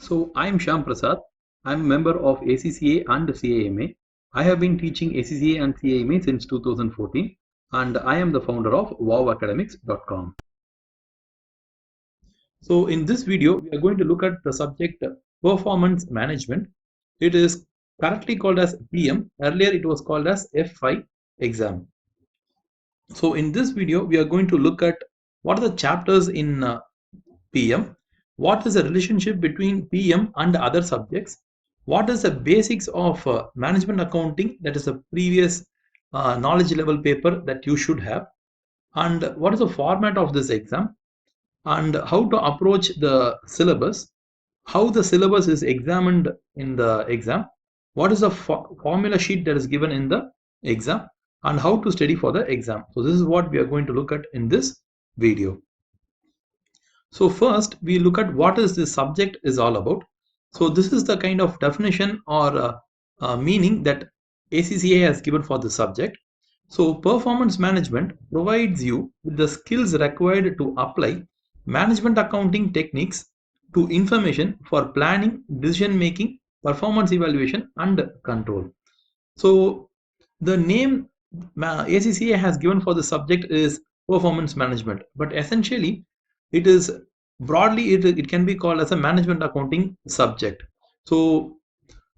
So I'm Shyam Prasad. I'm a member of ACCA and CAMA. I have been teaching ACCA and CAMA since 2014 and I am the founder of wowacademics.com. So in this video, we are going to look at the subject performance management. It is currently called as PM. Earlier it was called as F5 exam. So in this video, we are going to look at what are the chapters in PM, what is the relationship between PM and other subjects, what is the basics of management accounting, that is a previous knowledge level paper that you should have, and what is the format of this exam, and how to approach the syllabus, how the syllabus is examined in the exam, what is the formula sheet that is given in the exam, and how to study for the exam. So this is what we are going to look at in this video. So first we look at what is this subject is all about. So this is the kind of definition or meaning that ACCA has given for the subject. So performance management provides you with the skills required to apply management accounting techniques to information for planning, decision making, performance evaluation and control. So the name ACCA has given for the subject is performance management, but essentially it is broadly it can be called as a management accounting subject. So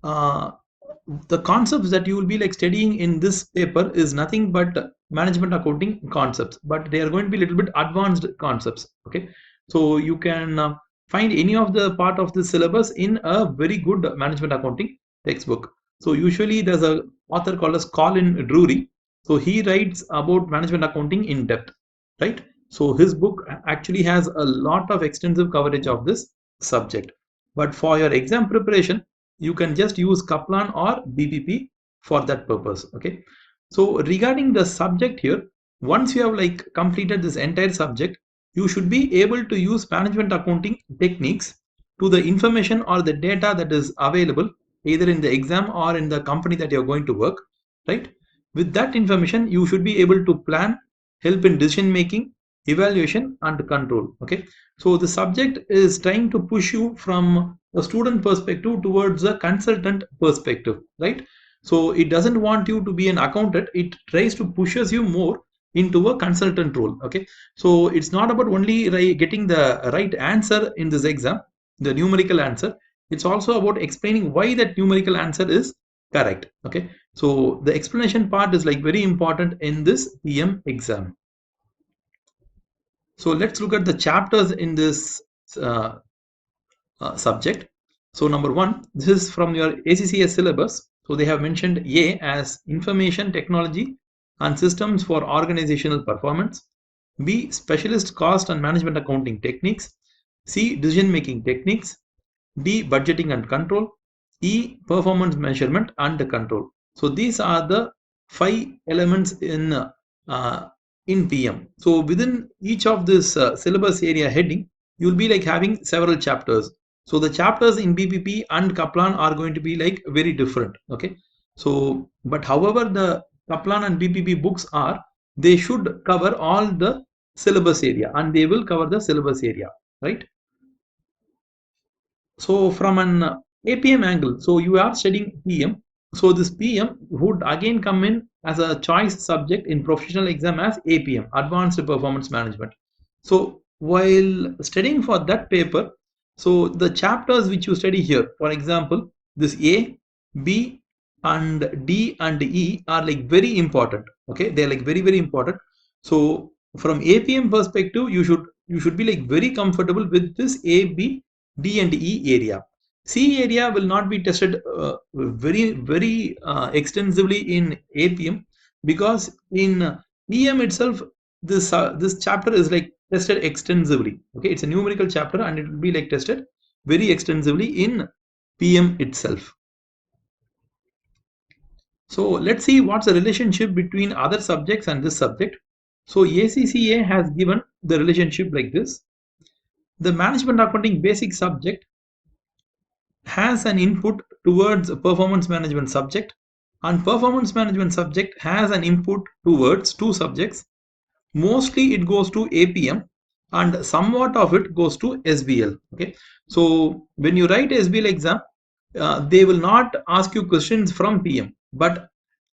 the concepts that you will be like studying in this paper is nothing but management accounting concepts, but they are going to be a little bit advanced concepts. Okay, so you can find any of the part of the syllabus in a very good management accounting textbook. So usually there's a author called as Colin Drury. So he writes about management accounting in depth, right? So his book actually has a lot of extensive coverage of this subject. But for your exam preparation, you can just use Kaplan or BPP for that purpose. Okay. So regarding the subject here, once you have like completed this entire subject, you should be able to use management accounting techniques to the information or the data that is available either in the exam or in the company that you're going to work, right? With that information, you should be able to plan, help in decision making, evaluation and control. Okay, so the subject is trying to push you from a student perspective towards a consultant perspective, right? So it doesn't want you to be an accountant, it tries to pushes you more into a consultant role. Okay, so it's not about only getting the right answer in this exam, the numerical answer. It's also about explaining why that numerical answer is correct. Okay, so the explanation part is like very important in this PM exam. So let's look at the chapters in this uh, subject. So number one, this is from your ACCS syllabus. So they have mentioned A as information technology and systems for organizational performance, B specialist cost and management accounting techniques, C decision making techniques, D budgeting and control, E performance measurement and control. So these are the 5 elements in PM. So within each of this syllabus area heading, you'll be like having several chapters. So the chapters in BPP and Kaplan are going to be like very different. Okay, so but however the Kaplan and BPP books are, they should cover all the syllabus area and they will cover the syllabus area, right? So from an APM angle, so you are studying PM. So this PM would again come in as a choice subject in professional exam as APM, Advanced Performance Management. So while studying for that paper, so the chapters which you study here, for example, this A, B, and D and E are like very important. Okay, they're like very, very important. So from APM perspective, you should be like very comfortable with this A, B, D and E area. C area will not be tested very extensively in APM, because in PM itself this chapter is like tested extensively. Okay, it's a numerical chapter and it will be like tested very extensively in PM itself. So let's see what's the relationship between other subjects and this subject. So ACCA has given the relationship like this. The management accounting basic subject has an input towards a performance management subject, and performance management subject has an input towards two subjects. Mostly it goes to APM, and somewhat of it goes to SBL. Okay, so when you write SBL exam, they will not ask you questions from PM, but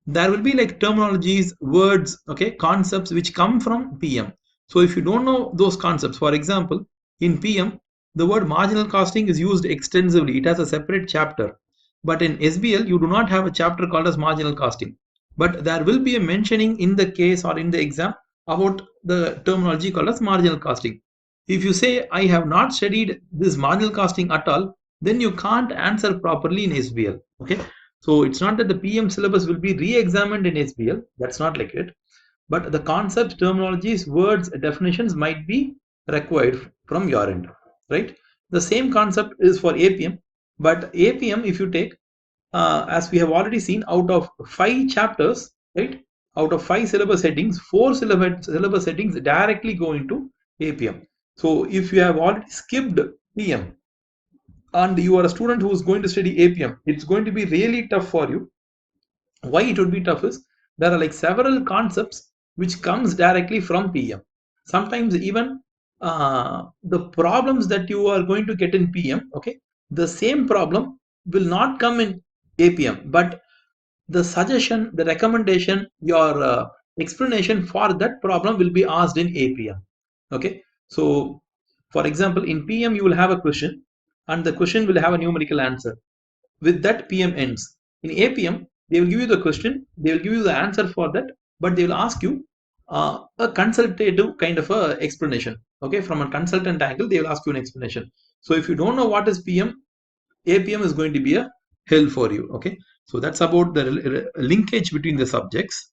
there will be like terminologies, words, okay, concepts which come from PM. So if you don't know those concepts, for example, in PM, the word marginal costing is used extensively. It has a separate chapter. But in SBL, you do not have a chapter called as marginal costing. But there will be a mentioning in the case or in the exam about the terminology called as marginal costing. If you say, I have not studied this marginal costing at all, then you can't answer properly in SBL. Okay. So it's not that the PM syllabus will be re-examined in SBL. That's not like it. But the concepts, terminologies, words, definitions might be required from your end, right? The same concept is for APM, but APM, if you take, as we have already seen, out of 5 chapters, right? Out of 5 syllabus headings, 4 syllabus headings directly go into APM. So if you have already skipped PM and you are a student who is going to study APM, it's going to be really tough for you. Why it would be tough is there are like several concepts which comes directly from PM. Sometimes even the problems that you are going to get in PM, okay, the same problem will not come in APM, but the suggestion, the recommendation, your explanation for that problem will be asked in APM. Okay, so for example, in PM you will have a question, and the question will have a numerical answer. With that, PM ends. In APM, they will give you the question, they will give you the answer for that, but they will ask you a consultative kind of a explanation. Okay, from a consultant angle, they will ask you an explanation. So if you don't know what is PM, APM is going to be a hell for you. Okay, so that's about the linkage between the subjects.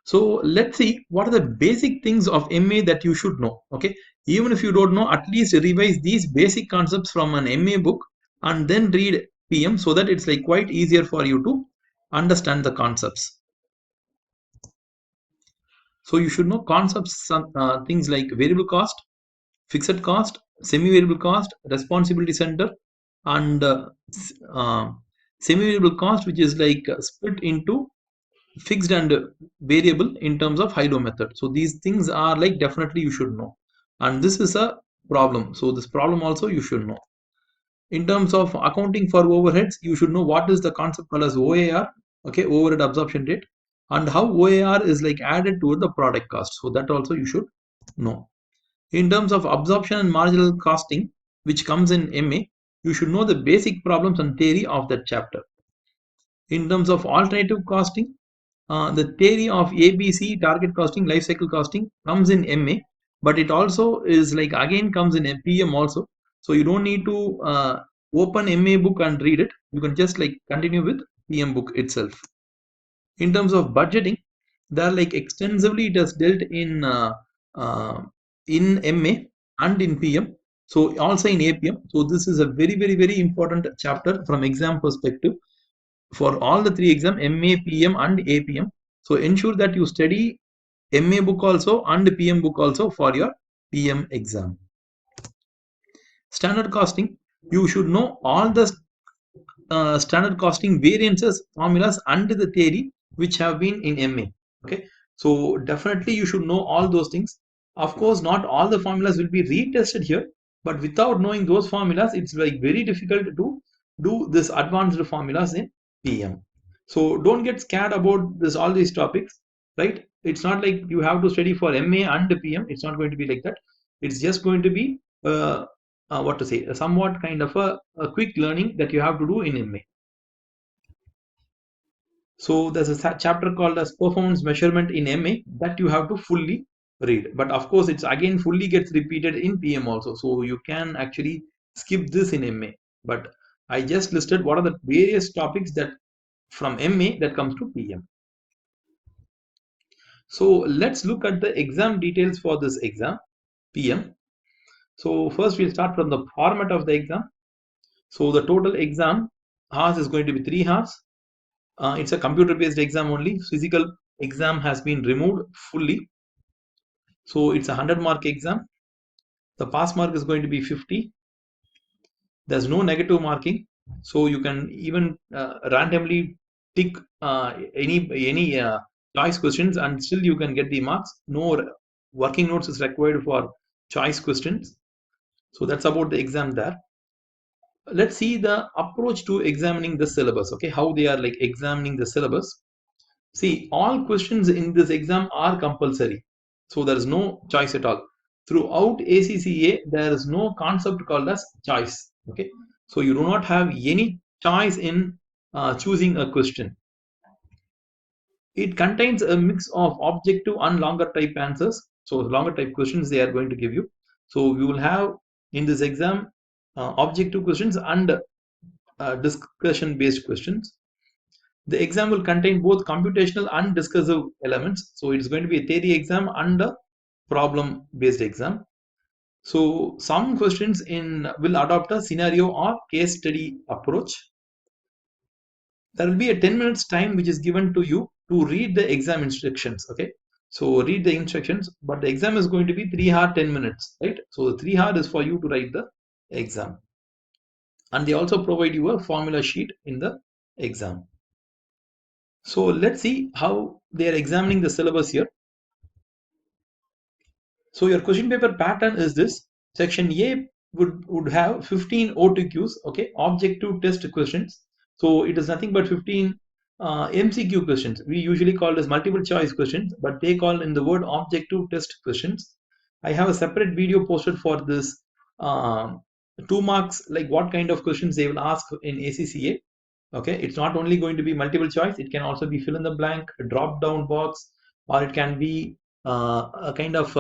So let's see what are the basic things of MA that you should know. Okay, even if you don't know, at least revise these basic concepts from an MA book and then read PM, so that it's like quite easier for you to understand the concepts. So you should know concepts, things like variable cost, fixed cost, semi-variable cost, responsibility center, and uh, semi-variable cost, which is like split into fixed and variable in terms of Hilo method. So these things are like definitely you should know. And this is a problem. So this problem also you should know. In terms of accounting for overheads, you should know what is the concept called as OAR, okay, overhead absorption rate, and how OAR is like added to the product cost. So that also you should know. In terms of absorption and marginal costing, which comes in MA, you should know the basic problems and theory of that chapter. In terms of alternative costing, the theory of ABC, target costing, life cycle costing, comes in MA, but it also is like again comes in PM also. So you don't need to open MA book and read it. You can just like continue with PM book itself. In terms of budgeting, there like extensively it has dealt uh, in MA and in PM. So also in APM. So this is a very important chapter from exam perspective for all the 3 exam, MA, PM and APM. So ensure that you study MA book also and PM book also for your PM exam. Standard costing, you should know all the standard costing variances, formulas and the theory which have been in MA. Okay, so definitely you should know all those things. Of course, not all the formulas will be retested here, but without knowing those formulas, it's like very difficult to do this advanced formulas in PM. So don't get scared about this all these topics, right? It's not like you have to study for MA and PM. It's not going to be like that. It's just going to be what to say, a somewhat kind of a quick learning that you have to do in MA. So there's a chapter called as performance measurement in MA that you have to fully read. But of course, it's again fully gets repeated in PM also. So you can actually skip this in MA. But I just listed what are the various topics that from MA that comes to PM. So let's look at the exam details for this exam, PM. So first we'll start from the format of the exam. So the total exam hours is going to be 3 hours. It's a computer based exam only. Physical exam has been removed fully. So it's a 100-mark exam. The pass mark is going to be 50. There's no negative marking. So you can even randomly tick any choice questions and still you can get the marks. No working notes is required for choice questions. So that's about the exam there. Let's see the approach to examining the syllabus. Okay, how they are like examining the syllabus. See, all questions in this exam are compulsory. So there is no choice at all. Throughout ACCA, there is no concept called as choice. Okay, so you do not have any choice in choosing a question. It contains a mix of objective and longer type answers. So longer type questions they are going to give you. So you will have in this exam objective questions and discussion based questions. The exam will contain both computational and discursive elements. So it's going to be a theory exam and a problem based exam. So some questions in will adopt a scenario or case study approach. There will be a 10 minutes time which is given to you to read the exam instructions. Okay, so read the instructions, but the exam is going to be 3 hours 10 minutes, right? So the 3 hours is for you to write the exam, and they also provide you a formula sheet in the exam. So let's see how they are examining the syllabus here. So your question paper pattern is this. Section A would have 15 OTQs, okay, objective test questions. So it is nothing but 15 MCQ questions. We usually call as multiple choice questions, but they call in the word objective test questions. I have a separate video posted for this 2 marks, like what kind of questions they will ask in ACCA. Okay, it's not only going to be multiple choice, it can also be fill in the blank, a drop down box, or it can be a kind of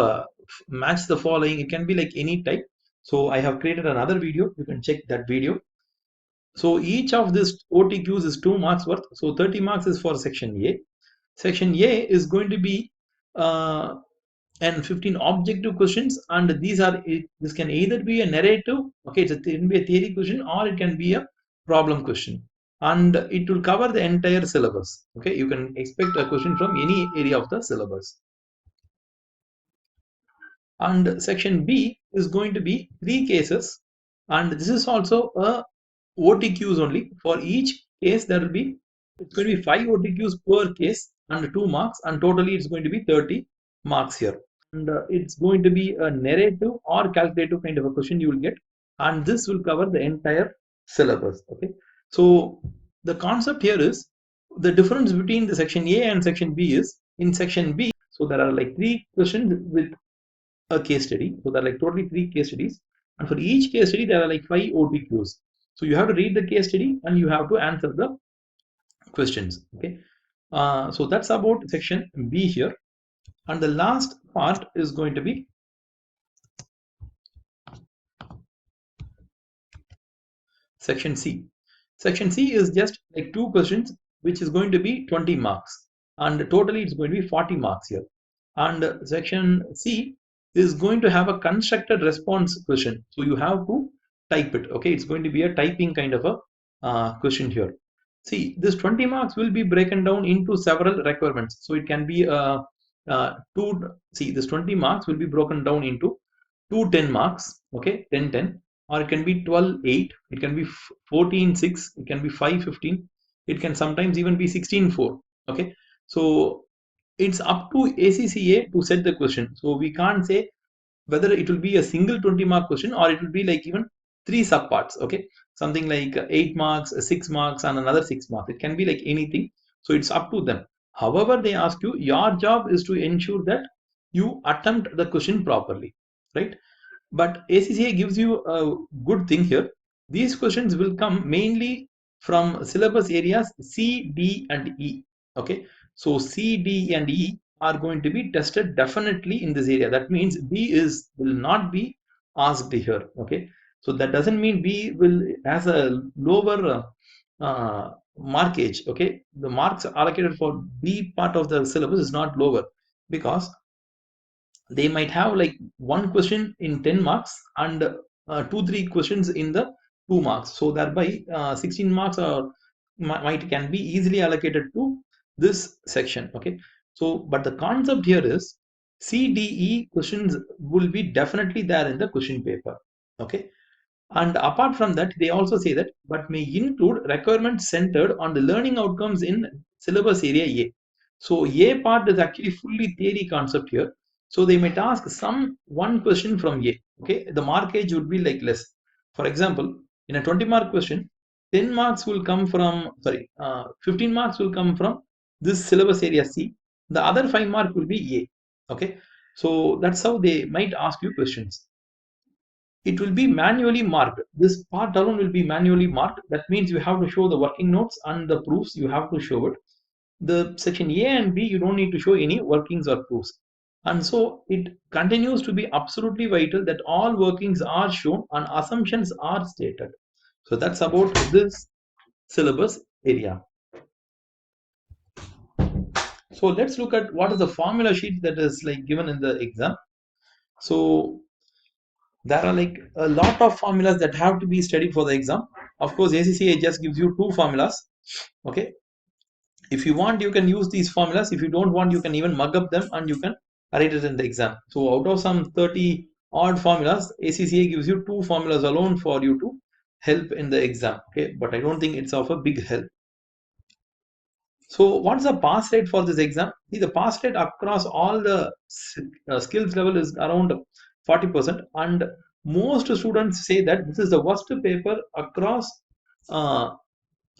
match the following. It can be like any type. So I have created another video, you can check that video. So each of these OTQs is 2 marks worth, so 30 marks is for section A. Section A is going to be and 15 objective questions, and this can either be a narrative, okay, it can be a theory question, or it can be a problem question, and it will cover the entire syllabus. Okay, you can expect a question from any area of the syllabus. And section B is going to be 3 cases, and this is also a OTQs only. For each case there will be, it's going to be 5 OTQs per case and 2 marks, and totally it's going to be 30 marks here. And it's going to be a narrative or calculative kind of a question you will get, and this will cover the entire syllabus. Okay, so the concept here is the difference between the section A and section B is in section B. So there are like 3 questions with a case study. So there are like totally 3 case studies, and for each case study there are like 5 OTQs. So you have to read the case study and you have to answer the questions. Okay, so that's about section B here, and the last part is going to be section C. Section C is just like 2 questions which is going to be 20 marks, and totally it's going to be 40 marks here. And section C is going to have a constructed response question, so you have to type it. Okay, it's going to be a typing kind of a question here. See, this 20 marks will be broken down into several requirements, so it can be this 20 marks will be broken down into 2 10 marks, okay, 10 10, or it can be 12 8, it can be 14 6, it can be 5 15, it can sometimes even be 16 4. Okay, so it's up to ACCA to set the question. So we can't say whether it will be a single 20 mark question or it will be like even 3 subparts. Okay, something like 8 marks, 6 marks, and another 6 marks. It can be like anything. So it's up to them. However, they ask you, your job is to ensure that you attempt the question properly, right? But ACCA gives you a good thing here. These questions will come mainly from syllabus areas C, D, and E. Okay, so C, D, and E are going to be tested definitely in this area. That means B will not be asked here. Okay, so that doesn't mean B will has a lower markage. Okay, the marks allocated for B part of the syllabus is not lower, because they might have like 1 question in 10 marks and 2 3 questions in the 2 marks, so thereby 16 marks might can be easily allocated to this section. Okay, so but the concept here is CDE questions will be definitely there in the question paper. Okay, and apart from that, they also say that but may include requirements centered on the learning outcomes in syllabus area A. So A part is actually fully theory concept here. So they might ask some one question from A. Okay, the markage would be like less. For example, in a 20 mark question, 10 marks will come from, 15 marks will come from this syllabus area C. The other 5 mark will be A. Okay, so that's how they might ask you questions. It will be manually marked. This part alone will be manually marked. That means you have to show the working notes and the proofs. You have to show it. The section A and B, you don't need to show any workings or proofs. And so it continues to be absolutely vital that all workings are shown and assumptions are stated. So that's about this syllabus area. So let's look at what is the formula sheet that is like given in the exam. So there are like a lot of formulas that have to be studied for the exam. Of course, ACCA just gives you 2 formulas. Okay, if you want, you can use these formulas. If you don't want, you can even mug up them and you can write it in the exam. So out of some 30 odd formulas, ACCA gives you 2 formulas alone for you to help in the exam. Okay, but I don't think it's of a big help. So what's the pass rate for this exam? See, the pass rate across all the skills level is around 40%, and most students say that this is the worst paper uh,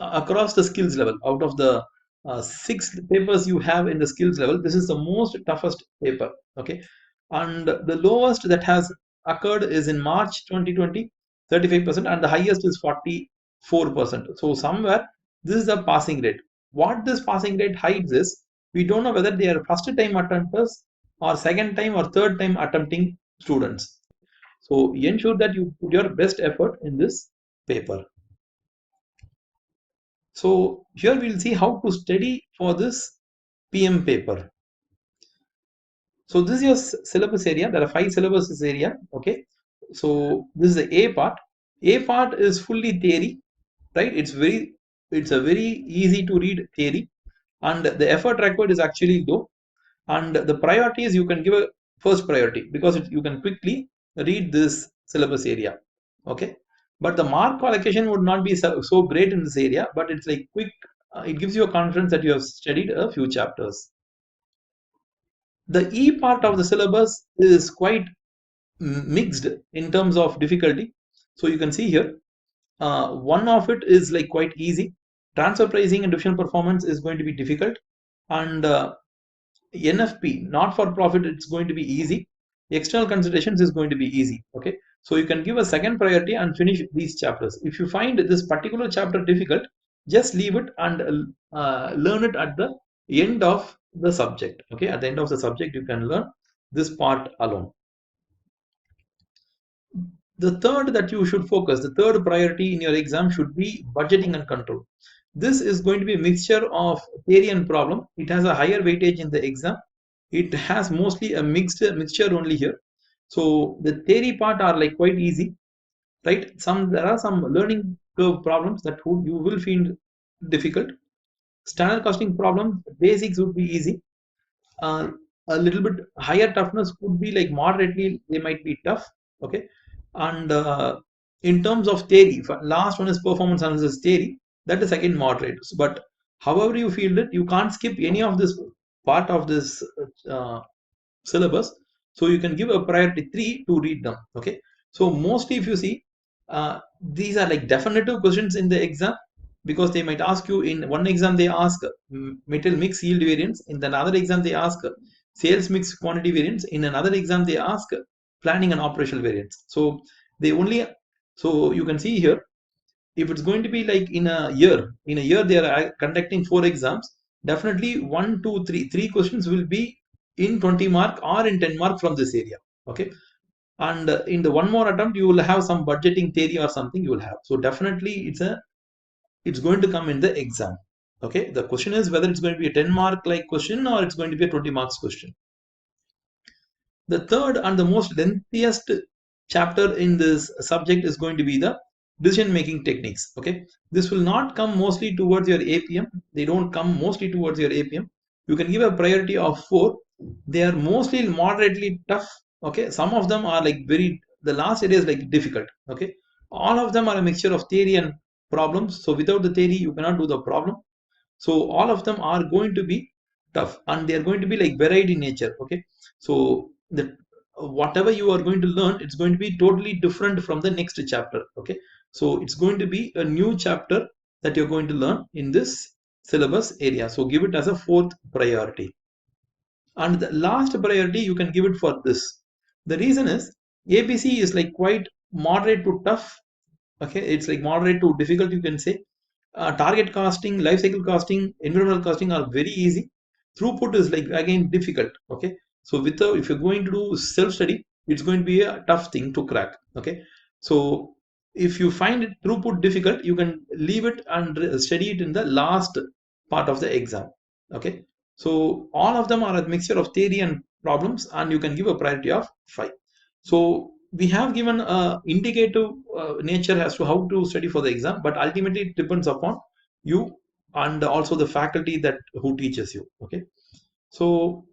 across the skills level. Out of the 6 papers you have in the skills level, this is the most toughest paper. Okay, and the lowest that has occurred is in March 2020, 35%, and the highest is 44%. So somewhere this is the passing rate. What this passing rate hides is we don't know whether they are first time attempters or second time or third time attempting students. So ensure that you put your best effort in this paper. So here we will see how to study for this PM paper. So this is your syllabus area. There are 5 syllabuses area. Okay. So this is the A part. A part is fully theory, right? It's a very easy to read theory, and the effort required is actually low. And the priorities you can give a first priority because you can quickly read this syllabus area. Okay, but the mark allocation would not be so great in this area, but it's like quick. It gives you a confidence that you have studied a few chapters. The E part of the syllabus is quite mixed in terms of difficulty. So you can see here, one of it is like quite easy. Transfer pricing and division performance is going to be difficult, and NFP, not for profit, it's going to be easy. External considerations is going to be easy. Okay, so you can give a second priority and finish these chapters. If you find this particular chapter difficult, just leave it and learn it at the end of the subject. Okay, at the end of the subject, you can learn this part alone. The third that you should focus, the third priority in your exam should be budgeting and control. This is going to be a mixture of theory and problem. It has a higher weightage in the exam. It has mostly a mixture only here. So the theory part are like quite easy, right? There are some learning curve problems that you will find difficult. Standard costing problems, basics would be easy. A little bit higher toughness could be like moderately, they might be tough. Okay, and in terms of theory, last one is performance analysis theory, that is again moderate. But however you feel it, you can't skip any of this part of this syllabus, so you can give a priority 3 to read them. Okay, so mostly if you see, these are like definitive questions in the exam, because they might ask you in one exam they ask material mix yield variance, in another exam they ask sales mix quantity variance, in another exam they ask planning and operational variance. So they only, so you can see here, if it's going to be like in a year they are conducting 4 exams, definitely 1 2 3 questions will be in 20 mark or in 10 mark from this area. Okay, and in the one more attempt you will have some budgeting theory or something you will have. So definitely it's going to come in the exam. Okay, the question is whether it's going to be a 10 mark like question or it's going to be a 20 marks question. The third and the most lengthiest chapter in this subject is going to be the decision making techniques. Okay, this will not come mostly towards your APM. They don't come mostly towards your APM. You can give a priority of 4. They are mostly moderately tough. Okay, some of them are like the last area is like difficult. Okay, all of them are a mixture of theory and problems. So without the theory you cannot do the problem. So all of them are going to be tough and they are going to be like varied in nature. Okay, so the whatever you are going to learn, it's going to be totally different from the next chapter. Okay, so it's going to be a new chapter that you're going to learn in this syllabus area. So give it as a fourth priority. And the last priority you can give it for this. The reason is ABC is like quite moderate to tough. Okay, it's like moderate to difficult, you can say. Target costing, life cycle costing, environmental costing are very easy. Throughput is like again difficult. Okay, so if you're going to do self study, it's going to be a tough thing to crack. Okay, so if you find it throughput difficult, you can leave it and study it in the last part of the exam. Okay, so all of them are a mixture of theory and problems, and you can give a priority of 5. So we have given a indicative nature as to how to study for the exam, but ultimately it depends upon you and also the faculty that who teaches you. Okay, so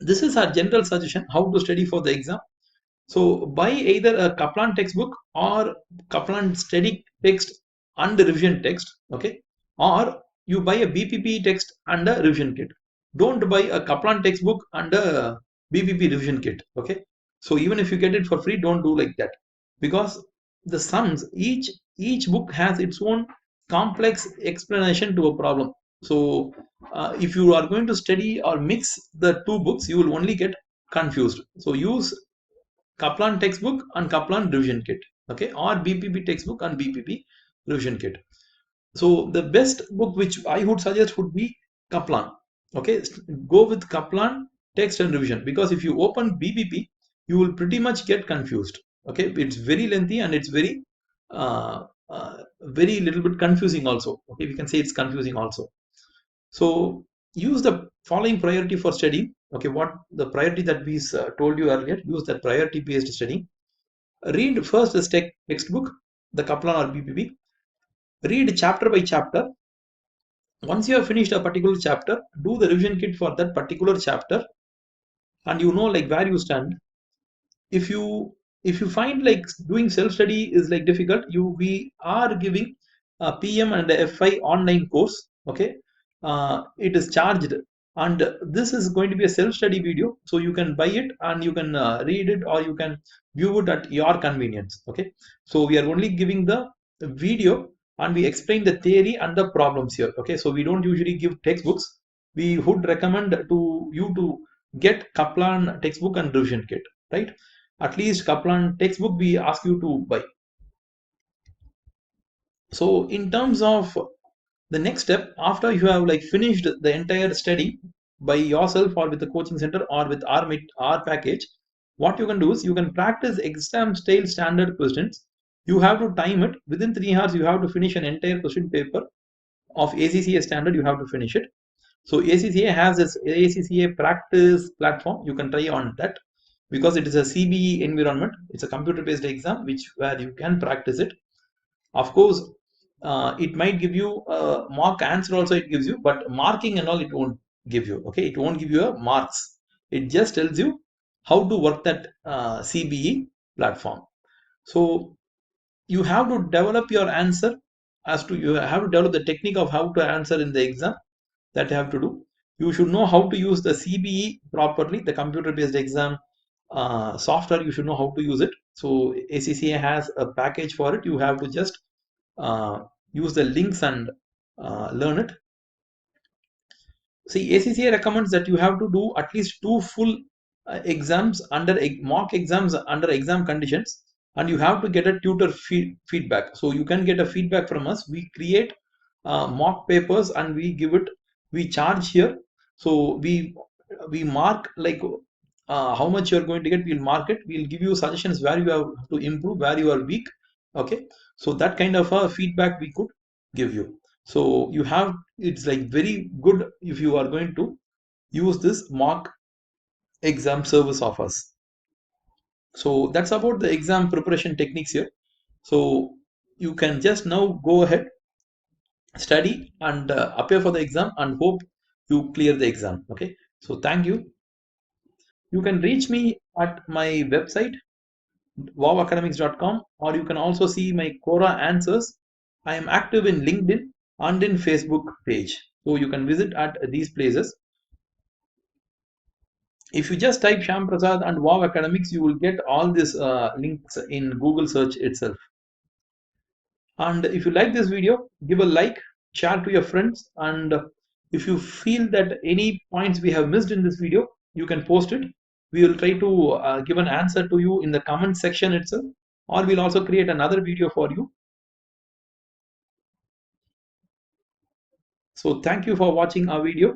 this is our general suggestion how to study for the exam. So buy either a Kaplan textbook or Kaplan study text and revision text, okay? Or you buy a BPP text and a revision kit. Don't buy a Kaplan textbook and a BPP revision kit, okay? So even if you get it for free, don't do like that, because the sums, each book has its own complex explanation to a problem. So if you are going to study or mix the two books, you will only get confused. So use Kaplan textbook and Kaplan revision kit, okay, or BPP textbook and BPP revision kit. So the best book which I would suggest would be Kaplan. Okay, go with Kaplan text and revision, because if you open BPP, you will pretty much get confused. Okay, it's very lengthy and it's very little bit confusing also. Okay, we can say it's confusing also. So use the following priority for studying. Okay, what the priority that we told you earlier, use that priority based studying. Read first the textbook, the Kaplan or BPP. Read chapter by chapter. Once you have finished a particular chapter, do the revision kit for that particular chapter, and you know like where you stand. if you if you find like doing self study is like difficult, we are giving a PM and a FI online course. Okay, it is charged, and this is going to be a self study video, so you can buy it and you can read it, or you can view it at your convenience. Okay, so we are only giving the video and we explain the theory and the problems here. Okay, so we don't usually give textbooks. We would recommend to you to get Kaplan textbook and revision kit, right? At least Kaplan textbook we ask you to buy. So in terms of the next step, after you have like finished the entire study by yourself or with the coaching center or with our package, what you can do is you can practice exam style standard questions. You have to time it within 3 hours. You have to finish an entire question paper of ACCA standard. You have to finish it. So ACCA has this ACCA practice platform. You can try on that, because it is a CBE environment. It's a computer-based exam where you can practice it. Of course, it might give you a mock answer also. It gives you, but marking and all it won't give you. Okay, it won't give you a marks. It just tells you how to work that CBE platform. So you have to develop your answer you have to develop the technique of how to answer in the exam. That you have to do. You should know how to use the CBE properly, the computer-based exam software. You should know how to use it. So ACCA has a package for it. You have to just use the links and learn it. See, ACCA recommends that you have to do at least 2 full exams under mock exams under exam conditions, and you have to get a tutor feedback. So you can get a feedback from us. We create mock papers and we give it. We charge here. So we mark like how much you are going to get. We'll mark it. We'll give you suggestions where you have to improve, where you are weak. Okay, so that kind of a feedback we could give you. So you have, it's like very good if you are going to use this mock exam service of us. So that's about the exam preparation techniques here. So you can just now go ahead, study and appear for the exam, and hope you clear the exam. Okay, so thank you. You can reach me at my website wowacademics.com, or you can also see my Quora answers. I am active in LinkedIn and in Facebook page, so you can visit at these places. If you just type Shyam Prasad and Wow Academics, you will get all these links in Google search itself. And if you like this video, give a like, share to your friends, and if you feel that any points we have missed in this video, you can post it. We will try to give an answer to you in the comment section itself, or we'll also create another video for you. So thank you for watching our video.